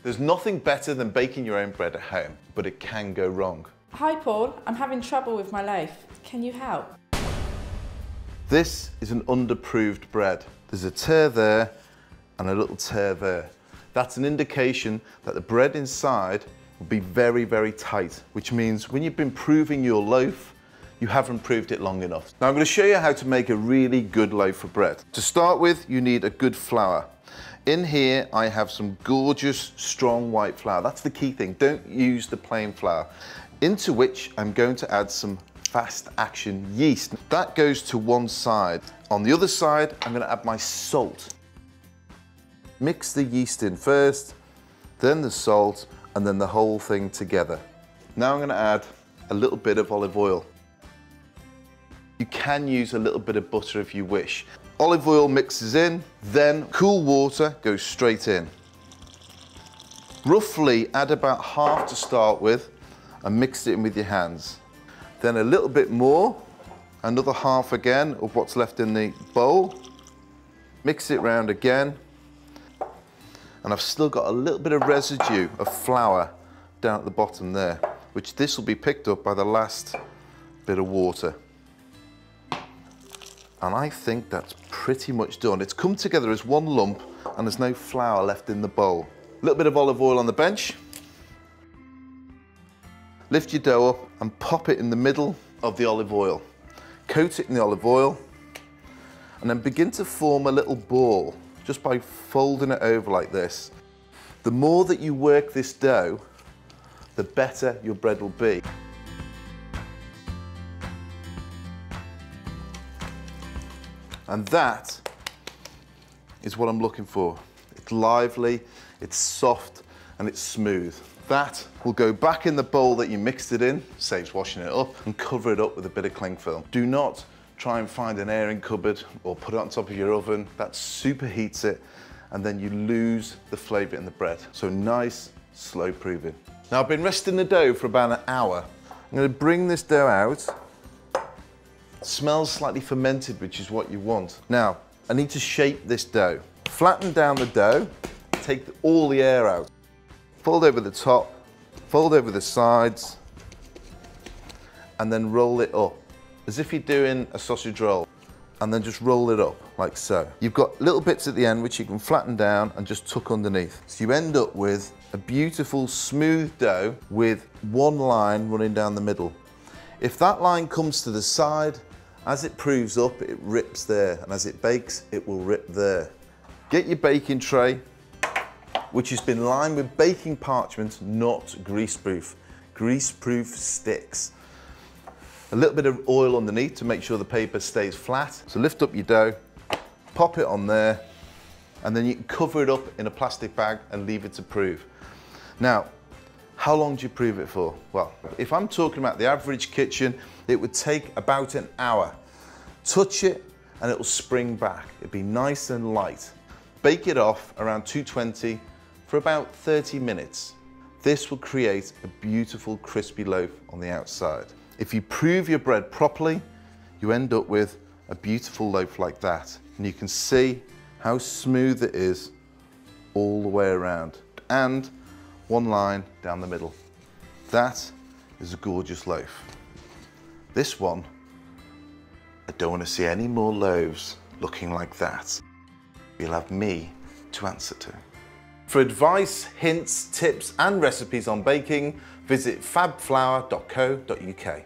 There's nothing better than baking your own bread at home, but it can go wrong. Hi Paul, I'm having trouble with my loaf. Can you help? This is an underproofed bread. There's a tear there and a little tear there. That's an indication that the bread inside will be very, very tight, which means when you've been proving your loaf, you haven't proved it long enough. Now I'm going to show you how to make a really good loaf of bread. To start with, you need a good flour. In here, I have some gorgeous, strong white flour. That's the key thing. Don't use the plain flour. Into which I'm going to add some fast action yeast. That goes to one side. On the other side, I'm going to add my salt. Mix the yeast in first, then the salt, and then the whole thing together. Now I'm going to add a little bit of olive oil. You can use a little bit of butter if you wish. Olive oil mixes in, then cool water goes straight in. Roughly add about half to start with and mix it in with your hands. Then a little bit more, another half again of what's left in the bowl. Mix it round again. And I've still got a little bit of residue of flour down at the bottom there, which this will be picked up by the last bit of water. And I think that's pretty much done. It's come together as one lump and there's no flour left in the bowl. A little bit of olive oil on the bench. Lift your dough up and pop it in the middle of the olive oil. Coat it in the olive oil and then begin to form a little ball just by folding it over like this. The more that you work this dough, the better your bread will be. And that is what I'm looking for. It's lively, it's soft, and it's smooth. That will go back in the bowl that you mixed it in, saves washing it up, and cover it up with a bit of cling film. Do not try and find an airing cupboard or put it on top of your oven. That superheats it, and then you lose the flavour in the bread. So nice, slow proving. Now I've been resting the dough for about an hour. I'm going to bring this dough out. Smells slightly fermented, which is what you want. Now, I need to shape this dough. Flatten down the dough, take all the air out. Fold over the top, fold over the sides, and then roll it up, as if you're doing a sausage roll. And then just roll it up, like so. You've got little bits at the end which you can flatten down and just tuck underneath. So you end up with a beautiful, smooth dough with one line running down the middle. If that line comes to the side, as it proves up, it rips there, and as it bakes, it will rip there. Get your baking tray, which has been lined with baking parchment, not greaseproof. Greaseproof sticks. A little bit of oil underneath to make sure the paper stays flat. So lift up your dough, pop it on there, and then you can cover it up in a plastic bag and leave it to prove. Now, how long do you prove it for? Well, if I'm talking about the average kitchen, it would take about an hour. Touch it and it'll spring back. It'll be nice and light. Bake it off around 220 for about 30 minutes. This will create a beautiful crispy loaf on the outside. If you prove your bread properly, you end up with a beautiful loaf like that. And you can see how smooth it is all the way around. And one line down the middle. That is a gorgeous loaf. This one, I don't want to see any more loaves looking like that. You'll have me to answer to. For advice, hints, tips and recipes on baking, visit fabflour.co.uk.